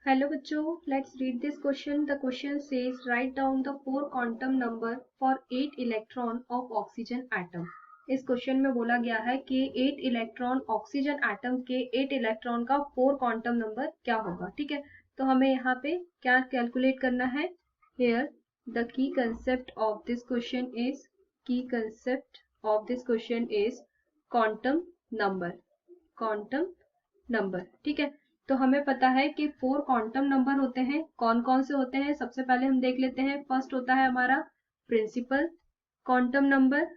Hello बच्चों, let's read this question. The question says write down the 4 quantum number for 8 electron of oxygen atom. इस question में बोला गया है कि 8 इलेक्ट्रॉन ऑक्सीजन एटम के 8 इलेक्ट्रॉन का 4 क्वांटम नंबर क्या होगा. ठीक है, तो हमें यहाँ पे क्या कैलकुलेट करना है. Here the key concept of this question is quantum number. ठीक है, तो हमें पता है कि 4 क्वांटम नंबर होते हैं. कौन कौन से होते हैं सबसे पहले हम देख लेते हैं. फर्स्ट होता है हमारा principal quantum number.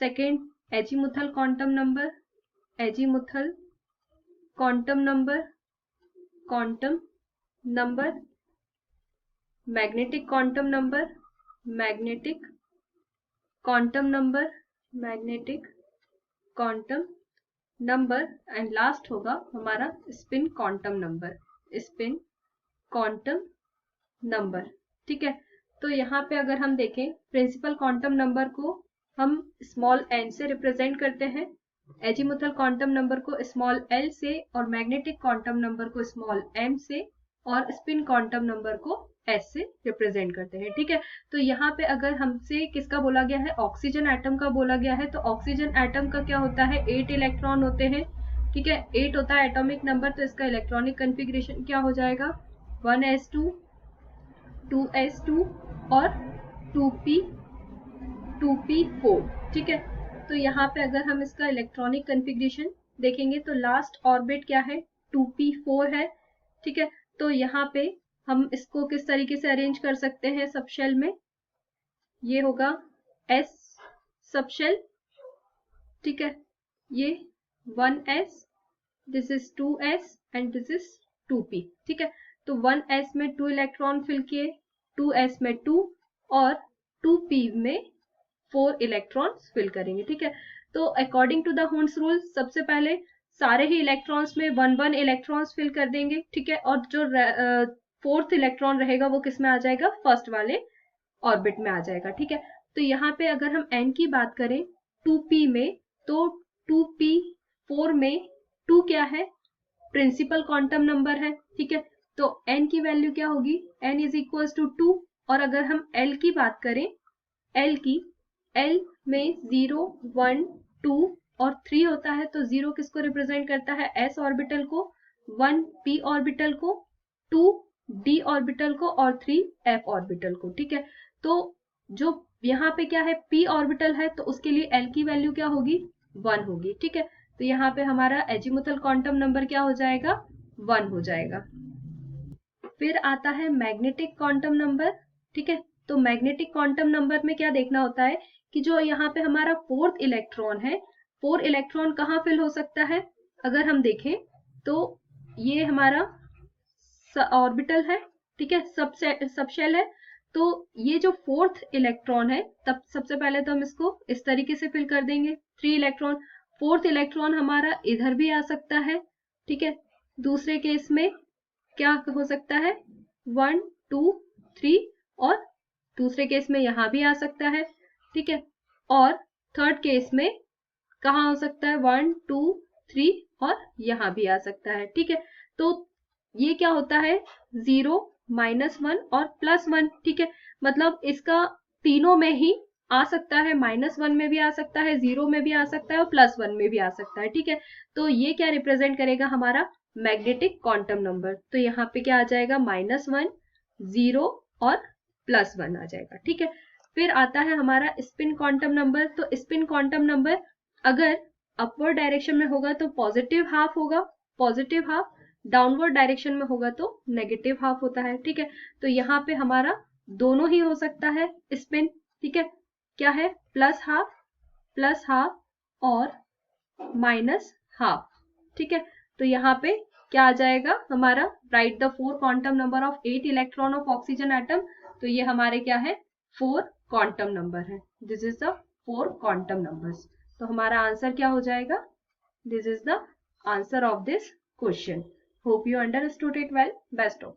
Second azimuthal quantum number. Magnetic quantum number and last होगा हमारा स्पिन क्वांटम नंबर. ठीक है, तो यहाँ पे अगर हम देखें प्रिंसिपल क्वांटम नंबर को हम स्मॉल n से रिप्रेजेंट करते हैं, एजीमुथल क्वांटम नंबर को स्मॉल l से, और मैग्नेटिक क्वांटम नंबर को स्मॉल m से, और स्पिन क्वांटम नंबर को s से रिप्रेजेंट करते हैं. ठीक है, तो यहाँ पे अगर हमसे किसका बोला गया है, ऑक्सीजन एटम का बोला गया है, तो ऑक्सीजन एटम का क्या होता है, 8 इलेक्ट्रॉन होते हैं. ठीक है, 8 होता है एटॉमिक नंबर, तो इसका इलेक्ट्रॉनिक कन्फिग्रेशन क्या हो जाएगा, 1s2 2s2 और 2p4. ठीक है, तो यहाँ पे अगर हम इसका इलेक्ट्रॉनिक कन्फिग्रेशन देखेंगे तो लास्ट ऑर्बिट क्या है, 2p4 है. ठीक है, तो यहाँ पे हम इसको किस तरीके से अरेंज कर सकते हैं सब शेल में, ये होगा s सब शेल. ठीक है, ये 1s, this is 2s and this is 2p. ठीक है, तो 1s में 2 इलेक्ट्रॉन फिल किए, 2s में 2 और 2p में 4 इलेक्ट्रॉन्स फिल करेंगे. ठीक है, तो according to the Hund's rule सबसे पहले सारे ही इलेक्ट्रॉन्स में 1 इलेक्ट्रॉन्स फिल कर देंगे. ठीक है, और जो 4th इलेक्ट्रॉन रहेगा वो किस में आ जाएगा, फर्स्ट वाले ऑर्बिट में आ जाएगा. ठीक है, तो यहाँ पे अगर हम n की बात करें 2p में, तो 2p4 में 2 क्या है, प्रिंसिपल क्वांटम नंबर है. ठीक है, तो n की वैल्यू क्या होगी, n इज इक्वल टू 2. और अगर हम l की बात करें, l में 0 1 2 और 3 होता है, तो 0 किसको रिप्रेजेंट करता है, s ऑर्बिटल को, 1 p ऑर्बिटल को, 2 d ऑर्बिटल को और 3 f ऑर्बिटल को. ठीक है, तो जो यहाँ पे क्या है p ऑर्बिटल है, तो उसके लिए l की वैल्यू क्या होगी, 1 होगी. ठीक है, तो यहाँ पे हमारा एजीमुथल क्वांटम नंबर क्या हो जाएगा, 1 हो जाएगा. फिर आता है मैग्नेटिक क्वांटम नंबर. ठीक है, तो मैग्नेटिक क्वांटम नंबर में क्या देखना होता है कि जो यहाँ पे हमारा 4th इलेक्ट्रॉन है, 4 इलेक्ट्रॉन कहाँ फिल हो सकता है, अगर हम देखें तो ये हमारा ऑर्बिटल है. ठीक है, सब शेल है, तो ये जो 4th इलेक्ट्रॉन है, तब सबसे पहले तो हम इसको इस तरीके से फिल कर देंगे, 3 इलेक्ट्रॉन. 4th इलेक्ट्रॉन हमारा इधर भी आ सकता है. ठीक है, दूसरे केस में क्या हो सकता है, 1 2 3, और दूसरे केस में यहाँ भी आ सकता है. ठीक है, और थर्ड केस में कहाँ हो सकता है, 1 2 3 और यहाँ भी आ सकता है. ठीक है, तो ये क्या होता है, 0 -1 और +1. ठीक है, मतलब इसका तीनों में ही आ सकता है, -1 में भी आ सकता है, 0 में भी आ सकता है और +1 में भी आ सकता है. ठीक है, तो ये क्या रिप्रेजेंट करेगा, हमारा मैग्नेटिक क्वांटम नंबर. तो यहाँ पे क्या आ जाएगा, -1 0 और +1 आ जाएगा. ठीक है, फिर आता है हमारा स्पिन क्वांटम नंबर. तो स्पिन क्वांटम नंबर अगर अपवर्ड डायरेक्शन में होगा तो पॉजिटिव हाफ होगा, पॉजिटिव हाफ, डाउनवर्ड डायरेक्शन में होगा तो नेगेटिव हाफ होता है. ठीक है, तो यहाँ पे हमारा दोनों ही हो सकता है स्पिन. ठीक है, क्या है, प्लस हाफ और माइनस हाफ. ठीक है, तो यहाँ पे क्या आ जाएगा हमारा, right the 4 quantum number of 8 electron of oxygen atom. तो ये हमारे क्या है, 4 क्वांटम नंबर है. This is the 4 quantum numbers. तो हमारा आंसर क्या हो जाएगा, this is the answer of this question. Hope you understood it well. Best of